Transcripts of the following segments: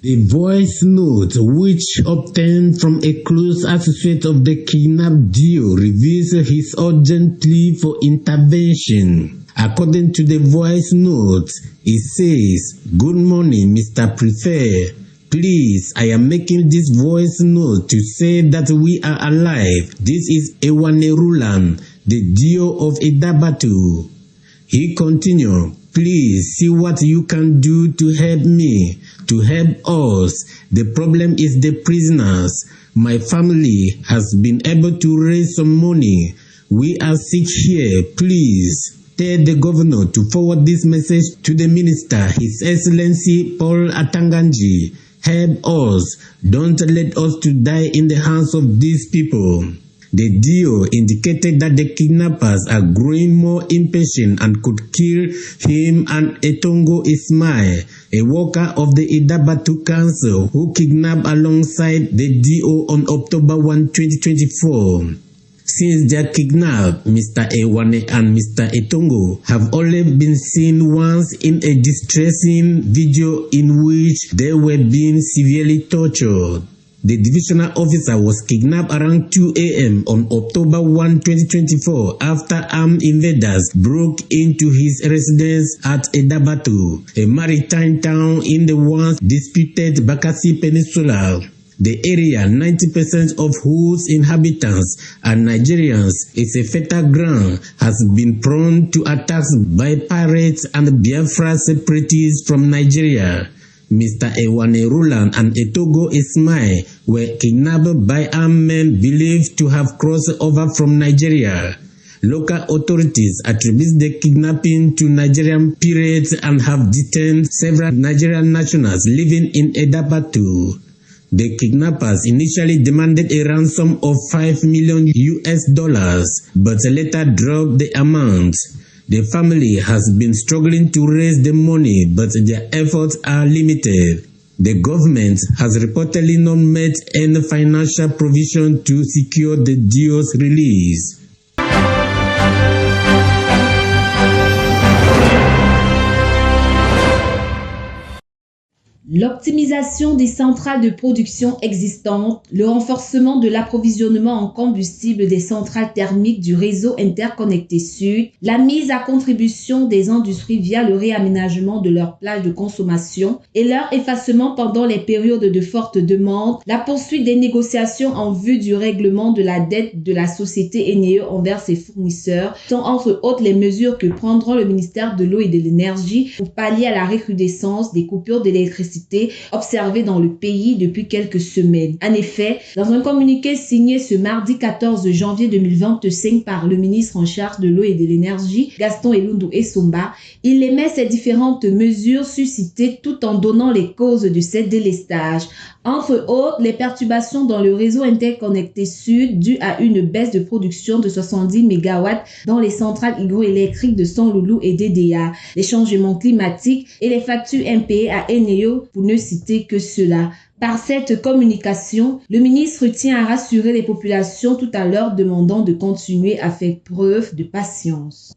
The voice note, which obtained from a close associate of the kidnapped duo, reveals his urgent plea for intervention. According to the voice note, it says, "Good morning, Mr. Prefer. Please, I am making this voice note to say that we are alive. This is Ewanerulan, the duo of Idabatu." He continued, "Please see what you can do to help me, to help us. The problem is the prisoners. My family has been able to raise some money. We are sick here. Please tell the governor to forward this message to the minister, His Excellency Paul Atanganji. Help us. Don't let us to die in the hands of these people." The duo indicated that the kidnappers are growing more impatient and could kill him and Etongo Ismail, a worker of the Idabatu Council who kidnapped alongside the duo on October 1, 2024. Since their kidnap, Mr. Ewane and Mr. Etongo have only been seen once in a distressing video in which they were being severely tortured. The divisional officer was kidnapped around 2 a.m. on October 1, 2024 after armed invaders broke into his residence at Idabatu, a maritime town in the once disputed Bakassi Peninsula. The area, 90% of whose inhabitants are Nigerians, is a fertile ground, has been prone to attacks by pirates and Biafra separatists from Nigeria. Mr. Ewanerulan and Etongo Ismail were kidnapped by armed men believed to have crossed over from Nigeria. Local authorities attribute the kidnapping to Nigerian pirates and have detained several Nigerian nationals living in Idabatu. The kidnappers initially demanded a ransom of $5 million, but later dropped the amount. The family has been struggling to raise the money, but their efforts are limited. The government has reportedly not made any financial provision to secure the duo's release. L'optimisation des centrales de production existantes, le renforcement de l'approvisionnement en combustible des centrales thermiques du réseau interconnecté Sud, la mise à contribution des industries via le réaménagement de leurs plages de consommation et leur effacement pendant les périodes de forte demande, la poursuite des négociations en vue du règlement de la dette de la société Eneo envers ses fournisseurs sont entre autres les mesures que prendra le ministère de l'Eau et de l'Énergie pour pallier à la recrudescence des coupures d'électricité observées dans le pays depuis quelques semaines. En effet, dans un communiqué signé ce mardi 14 janvier 2025 par le ministre en charge de l'eau et de l'énergie, Gaston Elundou Essomba, il émet ces différentes mesures suscitées tout en donnant les causes de ces délestages. Entre autres, les perturbations dans le réseau interconnecté Sud dues à une baisse de production de 70 MW dans les centrales hydroélectriques de Sanloulou et DDA, les changements climatiques et les factures impayées à Eneo, pour ne citer que cela. Par cette communication, le ministre tient à rassurer les populations tout en leur demandant de continuer à faire preuve de patience.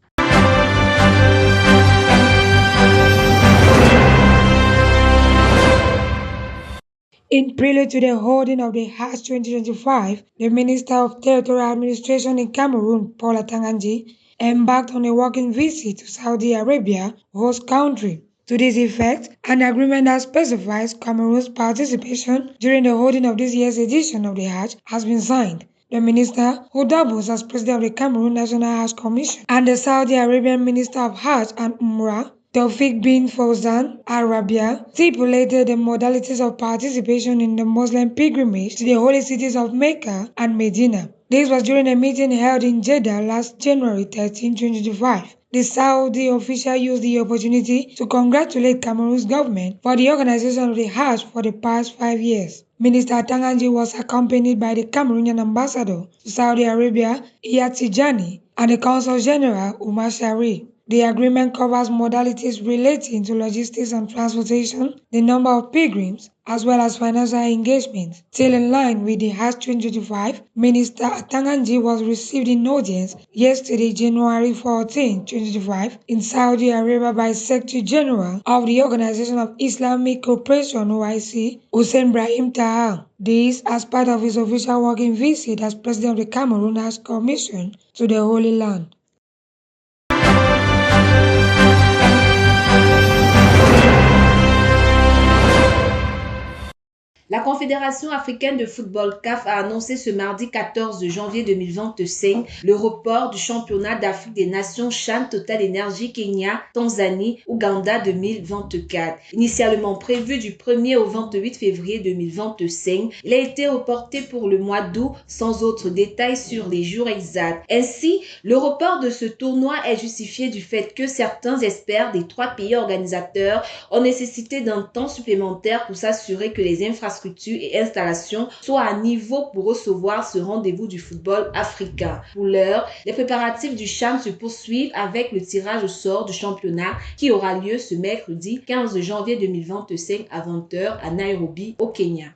In prelude to the holding of the Hajj 2025, the Minister of Territorial Administration in Cameroon, Paul Atanganji, embarked on a working visit to Saudi Arabia, host country. To this effect, an agreement that specifies Cameroon's participation during the holding of this year's edition of the Hajj has been signed. The minister, who doubles as president of the Cameroon National Hajj Commission, and the Saudi Arabian Minister of Hajj and Umrah, Tawfiq bin Fawzan Al Rabia, stipulated the modalities of participation in the Muslim pilgrimage to the holy cities of Mecca and Medina. This was during a meeting held in Jeddah last January 13, 2025. The Saudi official used the opportunity to congratulate Cameroon's government for the organization of the Hajj for the past 5 years. Minister Atanganji was accompanied by the Cameroonian ambassador to Saudi Arabia, Iyad Tijani, and the Consul General Umar Shari. The agreement covers modalities relating to logistics and transportation, the number of pilgrims, as well as financial engagement. Still in line with the Hajj 2025, Minister Atanganji was received in audience yesterday, January 14, 2025, in Saudi Arabia by Secretary General of the Organization of Islamic Cooperation (OIC), Hussein Brahim Taha. This as part of his official working visit as President of the Cameroon Hajj Commission to the Holy Land. La Confédération africaine de football CAF a annoncé ce mardi 14 janvier 2025 le report du championnat d'Afrique des Nations CHAN Total Energy Kenya, Tanzanie, Ouganda 2024. Initialement prévu du 1er au 28 février 2025, il a été reporté pour le mois d'août sans autre détail sur les jours exacts. Ainsi, le report de ce tournoi est justifié du fait que certains experts des 3 pays organisateurs ont nécessité d'un temps supplémentaire pour s'assurer que les infrastructures et installations soient à niveau pour recevoir ce rendez-vous du football africain. Pour l'heure, les préparatifs du CHAN se poursuivent avec le tirage au sort du championnat qui aura lieu ce mercredi 15 janvier 2025 à 20h à Nairobi, au Kenya.